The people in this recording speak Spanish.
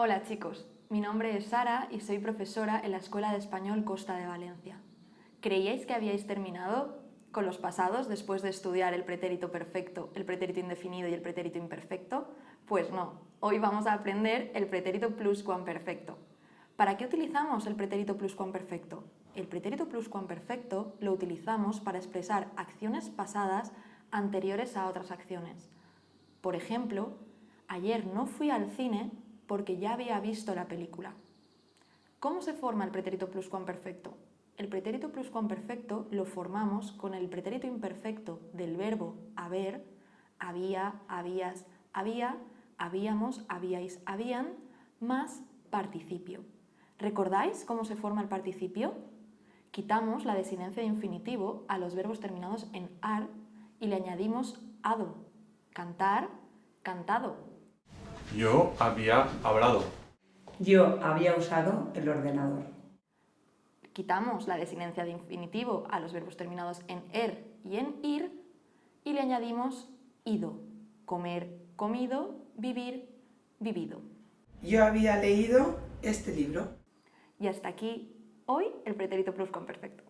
Hola chicos, mi nombre es Sara y soy profesora en la Escuela de Español Costa de Valencia. ¿Creíais que habíais terminado con los pasados después de estudiar el pretérito perfecto, el pretérito indefinido y el pretérito imperfecto? Pues no, hoy vamos a aprender el pretérito pluscuamperfecto. ¿Para qué utilizamos el pretérito pluscuamperfecto? El pretérito pluscuamperfecto lo utilizamos para expresar acciones pasadas anteriores a otras acciones. Por ejemplo, ayer no fui al cine porque ya había visto la película. ¿Cómo se forma el pretérito pluscuamperfecto? El pretérito pluscuamperfecto lo formamos con el pretérito imperfecto del verbo haber, había, habías, había, habíamos, habíais, habían, más participio. ¿Recordáis cómo se forma el participio? Quitamos la desinencia de infinitivo a los verbos terminados en ar y le añadimos ado. Cantar, cantado. Yo había hablado. Yo había usado el ordenador. Quitamos la desinencia de infinitivo a los verbos terminados en er y en ir y le añadimos ido. Comer, comido, vivir, vivido. Yo había leído este libro. Y hasta aquí hoy el pretérito pluscuamperfecto.